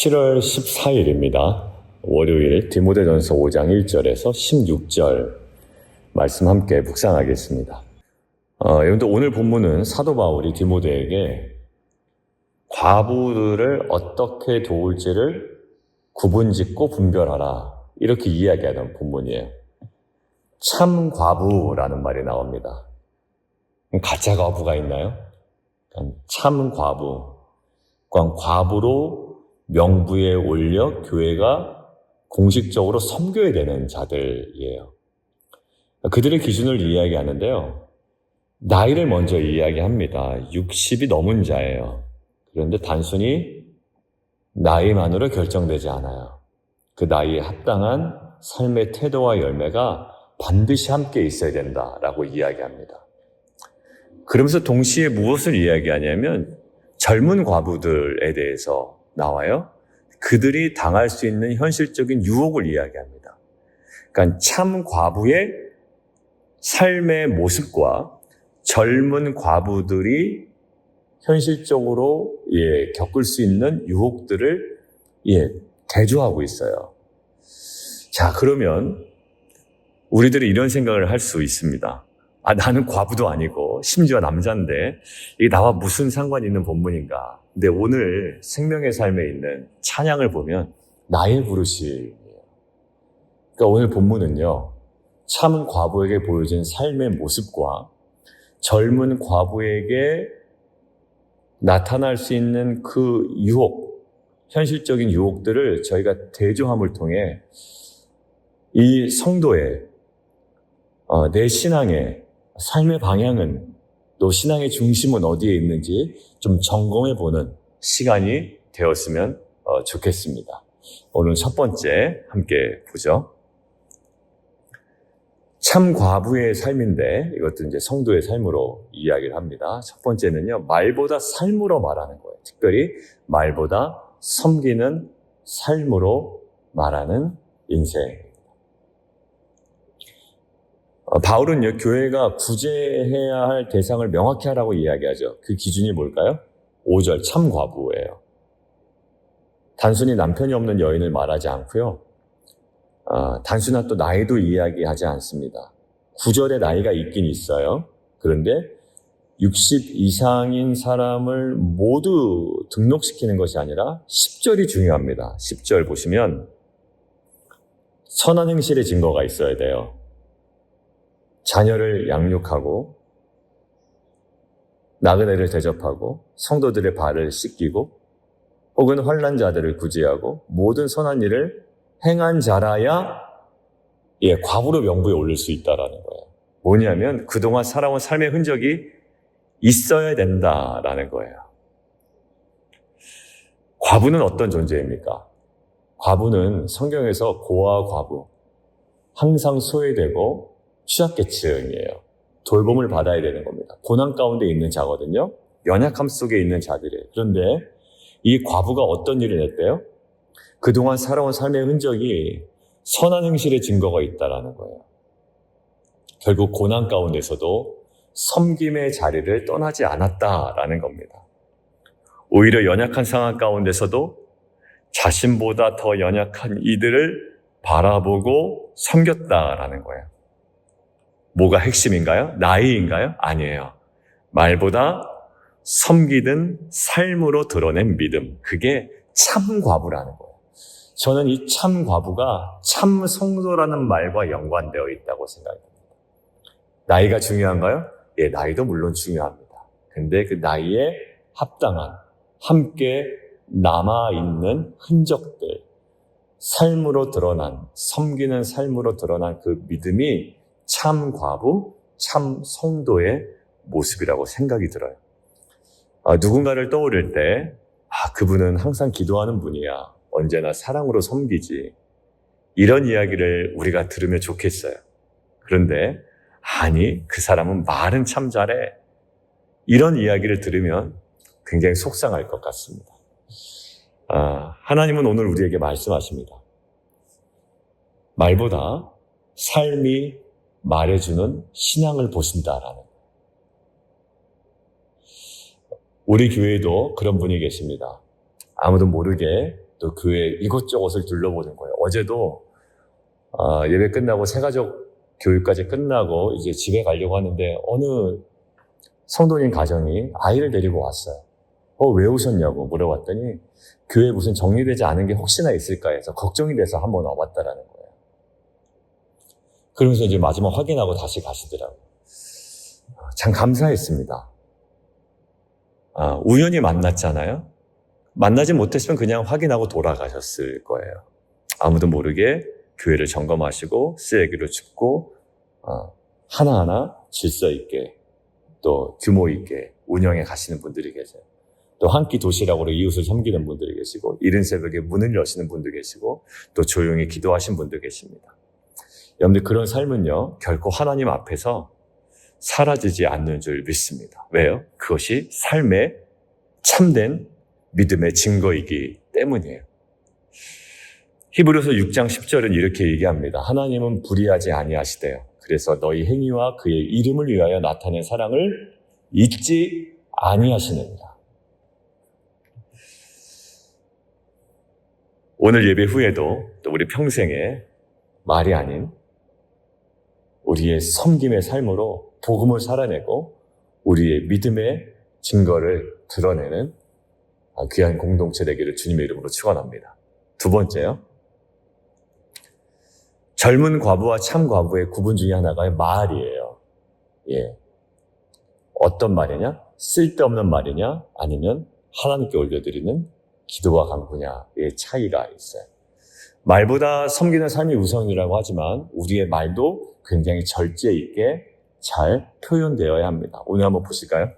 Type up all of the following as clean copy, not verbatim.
7월 14일입니다. 월요일 디모데전서 5장 1절에서 16절 말씀 함께 묵상하겠습니다. 여러분들 오늘 본문은 사도 바울이 디모데에게 과부들을 어떻게 도울지를 구분짓고 분별하라 이렇게 이야기하는 본문이에요. 참 과부라는 말이 나옵니다. 가짜 과부가 있나요? 참 과부. 과부로 명부에 올려 교회가 공식적으로 섬겨야 되는 자들이에요. 그들의 기준을 이야기하는데요. 나이를 먼저 이야기합니다. 60이 넘은 자예요. 그런데 단순히 나이만으로 결정되지 않아요. 그 나이에 합당한 삶의 태도와 열매가 반드시 함께 있어야 된다라고 이야기합니다. 그러면서 동시에 무엇을 이야기하냐면 젊은 과부들에 대해서 나와요. 그들이 당할 수 있는 현실적인 유혹을 이야기합니다. 그러니까 참 과부의 삶의 모습과 젊은 과부들이 현실적으로 겪을 수 있는 유혹들을 대조하고 있어요. 자, 그러면 우리들이 이런 생각을 할 수 있습니다. 나는 과부도 아니고 심지어 남자인데 이게 나와 무슨 상관이 있는 본문인가. 근데 오늘 생명의 삶에 있는 찬양을 보면 나의 부르심이에요. 그러니까 오늘 본문은요. 참 과부에게 보여진 삶의 모습과 젊은 과부에게 나타날 수 있는 그 유혹, 현실적인 유혹들을 저희가 대조함을 통해 이 성도의 내 신앙의 삶의 방향은 또 신앙의 중심은 어디에 있는지 좀 점검해보는 시간이 되었으면 좋겠습니다. 오늘 첫 번째 함께 보죠. 참 과부의 삶인데 이것도 이제 성도의 삶으로 이야기를 합니다. 첫 번째는요, 말보다 삶으로 말하는 거예요. 특별히 말보다 섬기는 삶으로 말하는 인생. 바울은요, 교회가 구제해야 할 대상을 명확히 하라고 이야기하죠. 그 기준이 뭘까요? 5절, 참 과부예요. 단순히 남편이 없는 여인을 말하지 않고요. 단순한 또 나이도 이야기하지 않습니다. 9절에 나이가 있긴 있어요. 그런데 60 이상인 사람을 모두 등록시키는 것이 아니라 10절이 중요합니다. 10절 보시면 선한 행실의 증거가 있어야 돼요. 자녀를 양육하고 나그네를 대접하고 성도들의 발을 씻기고 혹은 환난 자들을 구제하고 모든 선한 일을 행한 자라야 과부로 명부에 올릴 수 있다라는 거예요. 뭐냐면 그동안 살아온 삶의 흔적이 있어야 된다라는 거예요. 과부는 어떤 존재입니까? 과부는 성경에서 고아 과부, 항상 소외되고 취약계층이에요. 돌봄을 받아야 되는 겁니다. 고난 가운데 있는 자거든요. 연약함 속에 있는 자들이에요. 그런데 이 과부가 어떤 일을 했대요? 그동안 살아온 삶의 흔적이 선한 행실의 증거가 있다라는 거예요. 결국 고난 가운데서도 섬김의 자리를 떠나지 않았다라는 겁니다. 오히려 연약한 상황 가운데서도 자신보다 더 연약한 이들을 바라보고 섬겼다라는 거예요. 뭐가 핵심인가요? 나이인가요? 아니에요. 말보다 섬기는 삶으로 드러낸 믿음. 그게 참 과부라는 거예요. 저는 이 참 과부가 참 성도라는 말과 연관되어 있다고 생각합니다. 나이가 중요한가요? 나이도 물론 중요합니다. 근데 그 나이에 합당한 함께 남아있는 흔적들, 삶으로 드러난, 섬기는 삶으로 드러난 그 믿음이 참 과부, 참 성도의 모습이라고 생각이 들어요. 누군가를 떠올릴 때 그분은 항상 기도하는 분이야. 언제나 사랑으로 섬기지. 이런 이야기를 우리가 들으면 좋겠어요. 그런데 아니, 그 사람은 말은 참 잘해. 이런 이야기를 들으면 굉장히 속상할 것 같습니다. 하나님은 오늘 우리에게 말씀하십니다. 말보다 삶이 말해주는 신앙을 보신다라는 거예요. 우리 교회도 그런 분이 계십니다. 아무도 모르게 또 교회 이곳저곳을 둘러보는 거예요. 어제도 예배 끝나고 새가족 교육까지 끝나고 이제 집에 가려고 하는데 어느 성도님 가정이 아이를 데리고 왔어요. 왜 오셨냐고 물어봤더니 교회에 무슨 정리되지 않은 게 혹시나 있을까 해서 걱정이 돼서 한번 와봤다라는 거예요. 그러면서 이제 마지막 확인하고 다시 가시더라고요. 참 감사했습니다. 우연히 만났잖아요. 만나지 못했으면 그냥 확인하고 돌아가셨을 거예요. 아무도 모르게 교회를 점검하시고 쓰레기로 줍고 하나하나 질서 있게 또 규모 있게 운영해 가시는 분들이 계세요. 또 한 끼 도시락으로 이웃을 섬기는 분들이 계시고 이른 새벽에 문을 여시는 분도 계시고 또 조용히 기도하신 분도 계십니다. 여러분들 그런 삶은요 결코 하나님 앞에서 사라지지 않는 줄 믿습니다. 왜요? 그것이 삶의 참된 믿음의 증거이기 때문이에요. 히브리서 6장 10절은 이렇게 얘기합니다. 하나님은 불의하지 아니하시대요. 그래서 너희 행위와 그의 이름을 위하여 나타낸 사랑을 잊지 아니하시느니라. 오늘 예배 후에도 또 우리 평생에 말이 아닌 우리의 섬김의 삶으로 복음을 살아내고 우리의 믿음의 증거를 드러내는 귀한 공동체 되기를 주님의 이름으로 축원합니다. 두 번째요. 젊은 과부와 참 과부의 구분 중에 하나가 말이에요. 어떤 말이냐? 쓸데없는 말이냐? 아니면 하나님께 올려드리는 기도와 간구냐의 차이가 있어요. 말보다 섬기는 삶이 우선이라고 하지만 우리의 말도 굉장히 절제 있게 잘 표현되어야 합니다. 오늘 한번 보실까요?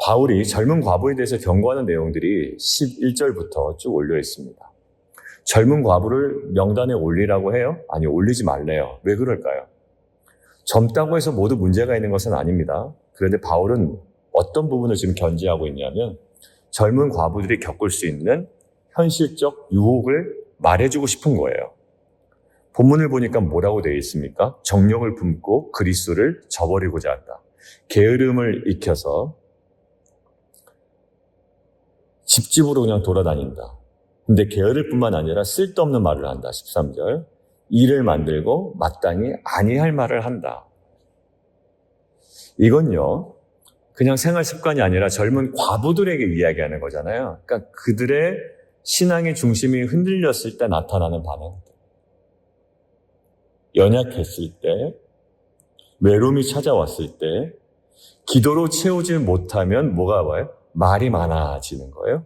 바울이 젊은 과부에 대해서 경고하는 내용들이 11절부터 쭉 올려 있습니다. 젊은 과부를 명단에 올리라고 해요? 아니, 올리지 말래요. 왜 그럴까요? 젊다고 해서 모두 문제가 있는 것은 아닙니다. 그런데 바울은 어떤 부분을 지금 견지하고 있냐면 젊은 과부들이 겪을 수 있는 현실적 유혹을 말해주고 싶은 거예요. 본문을 보니까 뭐라고 되어 있습니까? 정욕을 품고 그리스도를 저버리고자 한다. 게으름을 익혀서 집집으로 그냥 돌아다닌다. 근데 게으를 뿐만 아니라 쓸데없는 말을 한다. 13절. 일을 만들고 마땅히 아니할 말을 한다. 이건요, 그냥 생활 습관이 아니라 젊은 과부들에게 이야기하는 거잖아요. 그러니까 그들의 신앙의 중심이 흔들렸을 때 나타나는 반응들. 연약했을 때, 외로움이 찾아왔을 때, 기도로 채우지 못하면 뭐가 와요? 말이 많아지는 거예요.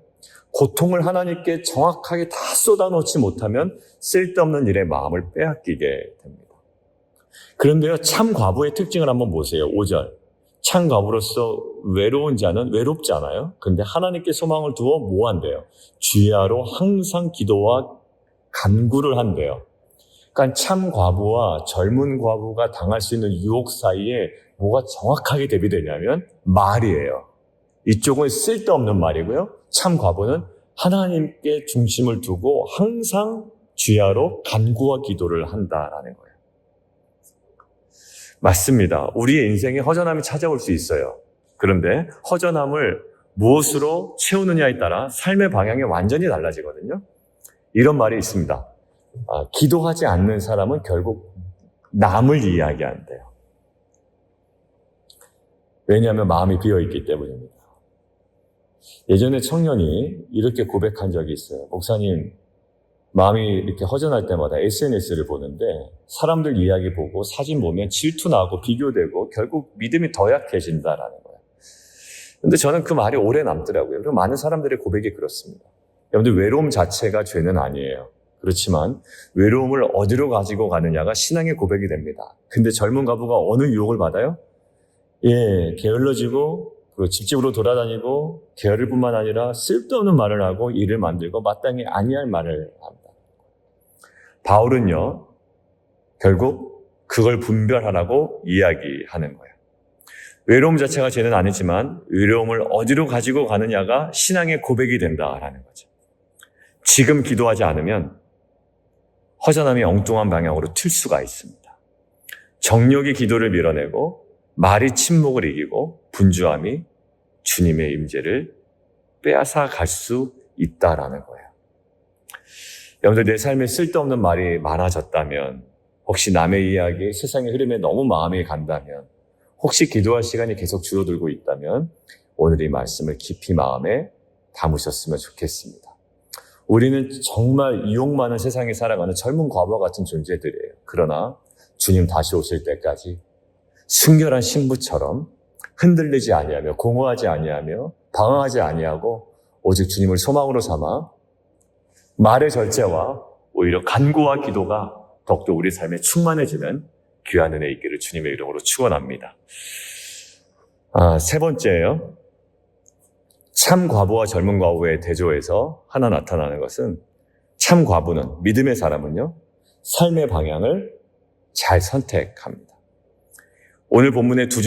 고통을 하나님께 정확하게 다 쏟아놓지 못하면 쓸데없는 일에 마음을 빼앗기게 됩니다. 그런데요, 참 과부의 특징을 한번 보세요. 5절. 참 과부로서 외로운 자는 외롭지 않아요. 그런데 하나님께 소망을 두어 뭐 한대요? 주야로 항상 기도와 간구를 한대요. 그러니까 참 과부와 젊은 과부가 당할 수 있는 유혹 사이에 뭐가 정확하게 대비되냐면 말이에요. 이쪽은 쓸데없는 말이고요. 참 과부는 하나님께 중심을 두고 항상 주야로 간구와 기도를 한다라는 거예요. 맞습니다. 우리의 인생에 허전함이 찾아올 수 있어요. 그런데 허전함을 무엇으로 채우느냐에 따라 삶의 방향이 완전히 달라지거든요. 이런 말이 있습니다. 기도하지 않는 사람은 결국 남을 이야기한대요. 왜냐하면 마음이 비어있기 때문입니다. 예전에 청년이 이렇게 고백한 적이 있어요. 목사님, 마음이 이렇게 허전할 때마다 SNS를 보는데 사람들 이야기 보고 사진 보면 질투나고 비교되고 결국 믿음이 더 약해진다라는 거예요. 그런데 저는 그 말이 오래 남더라고요. 그리고 많은 사람들의 고백이 그렇습니다. 여러분들 외로움 자체가 죄는 아니에요. 그렇지만 외로움을 어디로 가지고 가느냐가 신앙의 고백이 됩니다. 근데 젊은 과부가 어느 유혹을 받아요? 게을러지고 그리고 집집으로 돌아다니고 게으를 뿐만 아니라 쓸데없는 말을 하고 일을 만들고 마땅히 아니할 말을 합니다. 바울은요, 결국 그걸 분별하라고 이야기하는 거예요. 외로움 자체가 죄는 아니지만 외로움을 어디로 가지고 가느냐가 신앙의 고백이 된다라는 거죠. 지금 기도하지 않으면 허전함이 엉뚱한 방향으로 튈 수가 있습니다. 정욕이 기도를 밀어내고 말이 침묵을 이기고 분주함이 주님의 임재를 빼앗아 갈 수 있다라는 거예요. 여러분들, 내 삶에 쓸데없는 말이 많아졌다면, 혹시 남의 이야기, 세상의 흐름에 너무 마음이 간다면, 혹시 기도할 시간이 계속 줄어들고 있다면 오늘 이 말씀을 깊이 마음에 담으셨으면 좋겠습니다. 우리는 정말 유혹 많은 세상에 살아가는 젊은 과부와 같은 존재들이에요. 그러나 주님 다시 오실 때까지 순결한 신부처럼 흔들리지 아니하며 공허하지 아니하며 방황하지 아니하고 오직 주님을 소망으로 삼아 말의 절제와 오히려 간구와 기도가 더욱더 우리 삶에 충만해지는 귀한 은혜 있기를 주님의 이름으로 축원합니다. 세 번째예요. 참 과부와 젊은 과부의 대조에서 하나 나타나는 것은, 참 과부는, 믿음의 사람은요, 삶의 방향을 잘 선택합니다. 오늘 본문에 두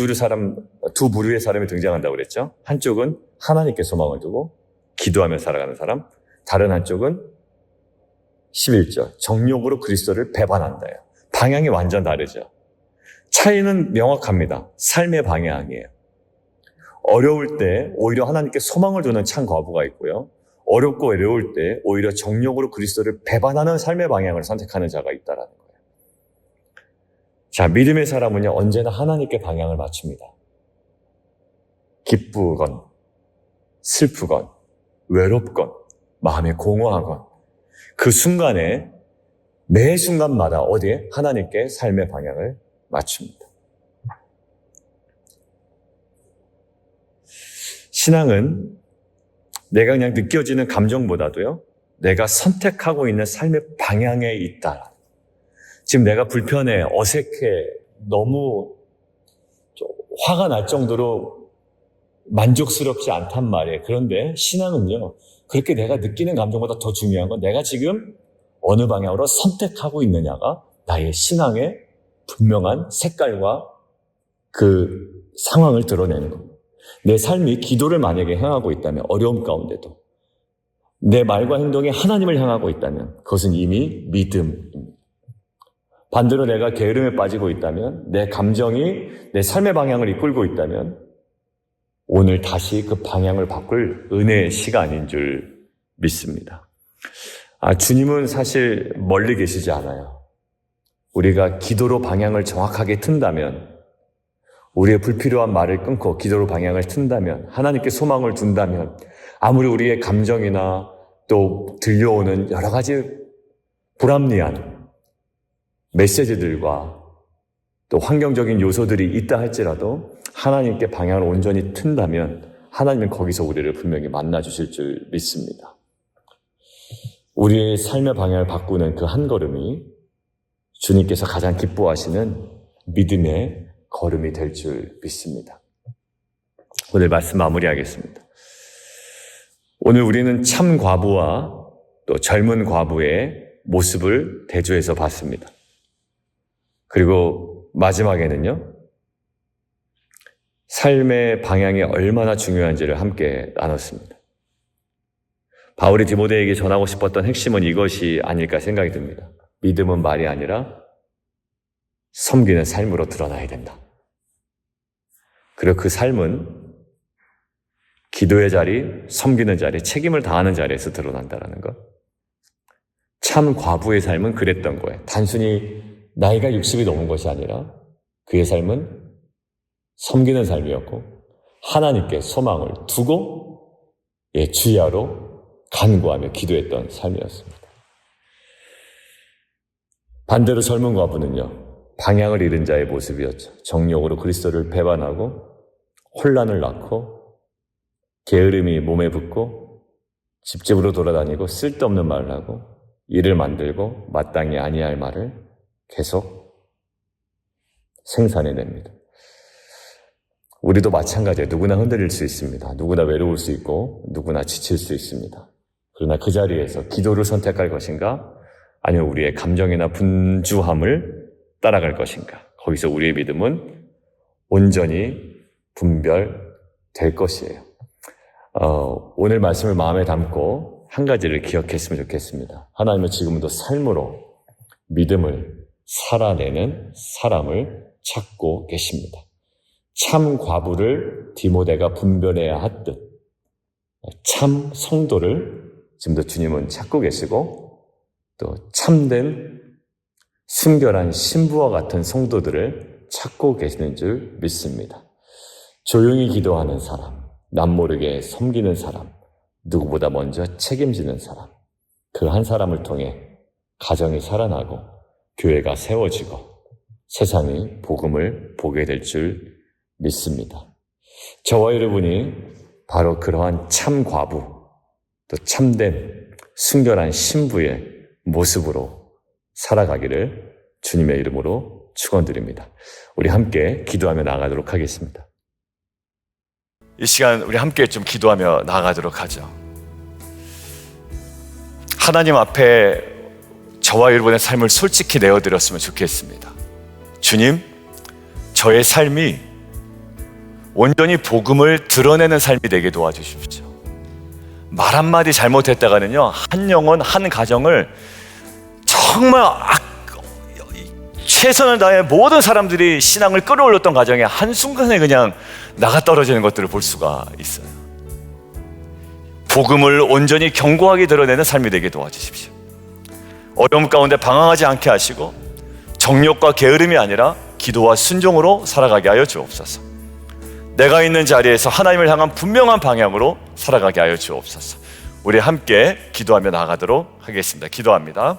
부류의 사람이 등장한다고 그랬죠. 한쪽은 하나님께 소망을 두고 기도하며 살아가는 사람, 다른 한쪽은 11절, 정욕으로 그리스도를 배반한다예요. 방향이 완전 다르죠. 차이는 명확합니다. 삶의 방향이에요. 어려울 때 오히려 하나님께 소망을 두는 참 과부가 있고요. 어렵고 어려울 때 오히려 정욕으로 그리스도를 배반하는 삶의 방향을 선택하는 자가 있다라는 거예요. 자, 믿음의 사람은요, 언제나 하나님께 방향을 맞춥니다. 기쁘건, 슬프건, 외롭건, 마음이 공허하건, 그 순간에, 매 순간마다 어디에? 하나님께 삶의 방향을 맞춥니다. 신앙은 내가 그냥 느껴지는 감정보다도요, 내가 선택하고 있는 삶의 방향에 있다. 지금 내가 불편해, 어색해, 너무 화가 날 정도로 만족스럽지 않단 말이에요. 그런데 신앙은요, 그렇게 내가 느끼는 감정보다 더 중요한 건 내가 지금 어느 방향으로 선택하고 있느냐가 나의 신앙의 분명한 색깔과 그 상황을 드러내는 겁니다. 내 삶이 기도를 만약에 향하고 있다면, 어려움 가운데도 내 말과 행동이 하나님을 향하고 있다면 그것은 이미 믿음입니다. 반대로 내가 게으름에 빠지고 있다면, 내 감정이 내 삶의 방향을 이끌고 있다면 오늘 다시 그 방향을 바꿀 은혜의 시간인 줄 믿습니다. 주님은 사실 멀리 계시지 않아요. 우리가 기도로 방향을 정확하게 튼다면, 우리의 불필요한 말을 끊고 기도로 방향을 튼다면, 하나님께 소망을 둔다면, 아무리 우리의 감정이나 또 들려오는 여러 가지 불합리한 메시지들과 또 환경적인 요소들이 있다 할지라도 하나님께 방향을 온전히 튼다면 하나님은 거기서 우리를 분명히 만나주실 줄 믿습니다. 우리의 삶의 방향을 바꾸는 그 한 걸음이 주님께서 가장 기뻐하시는 믿음의 걸음이 될 줄 믿습니다. 오늘 말씀 마무리하겠습니다. 오늘 우리는 참 과부와 또 젊은 과부의 모습을 대조해서 봤습니다. 그리고 마지막에는요, 삶의 방향이 얼마나 중요한지를 함께 나눴습니다. 바울이 디모데에게 전하고 싶었던 핵심은 이것이 아닐까 생각이 듭니다. 믿음은 말이 아니라 섬기는 삶으로 드러나야 된다. 그리고 그 삶은 기도의 자리, 섬기는 자리, 책임을 다하는 자리에서 드러난다는 것. 참 과부의 삶은 그랬던 거예요. 단순히 나이가 60이 넘은 것이 아니라 그의 삶은 섬기는 삶이었고 하나님께 소망을 두고 주야로 간구하며 기도했던 삶이었습니다. 반대로 젊은 과부는요, 방향을 잃은 자의 모습이었죠. 정욕으로 그리스도를 배반하고 혼란을 낳고 게으름이 몸에 붙고 집집으로 돌아다니고 쓸데없는 말을 하고 일을 만들고 마땅히 아니할 말을 계속 생산해냅니다. 우리도 마찬가지예요. 누구나 흔들릴 수 있습니다. 누구나 외로울 수 있고 누구나 지칠 수 있습니다. 그러나 그 자리에서 기도를 선택할 것인가, 아니면 우리의 감정이나 분주함을 따라갈 것인가, 거기서 우리의 믿음은 온전히 분별될 것이에요. 오늘 말씀을 마음에 담고 한 가지를 기억했으면 좋겠습니다. 하나님은 지금도 삶으로 믿음을 살아내는 사람을 찾고 계십니다. 참 과부를 디모데가 분별해야 하듯 참 성도를 지금도 주님은 찾고 계시고 또 참된 순결한 신부와 같은 성도들을 찾고 계시는 줄 믿습니다. 조용히 기도하는 사람, 남모르게 섬기는 사람, 누구보다 먼저 책임지는 사람, 그 한 사람을 통해 가정이 살아나고 교회가 세워지고 세상이 복음을 보게 될 줄 믿습니다. 저와 여러분이 바로 그러한 참 과부, 또 참된 순결한 신부의 모습으로 살아가기를 주님의 이름으로 축원드립니다. 우리 함께 기도하며 나아가도록 하겠습니다. 이 시간 우리 함께 좀 기도하며 나아가도록 하죠. 하나님 앞에 저와 여러분의 삶을 솔직히 내어드렸으면 좋겠습니다. 주님, 저의 삶이 온전히 복음을 드러내는 삶이 되게 도와주십시오. 말 한마디 잘못했다가는요, 한 영혼, 한 가정을 정말 최선을 다해 모든 사람들이 신앙을 끌어올렸던 가정에 한순간에 그냥 나가 떨어지는 것들을 볼 수가 있어요. 복음을 온전히 견고하게 드러내는 삶이 되게 도와주십시오. 어려움 가운데 방황하지 않게 하시고 정욕과 게으름이 아니라 기도와 순종으로 살아가게 하여 주옵소서. 내가 있는 자리에서 하나님을 향한 분명한 방향으로 살아가게 하여 주옵소서. 우리 함께 기도하며 나아가도록 하겠습니다. 기도합니다.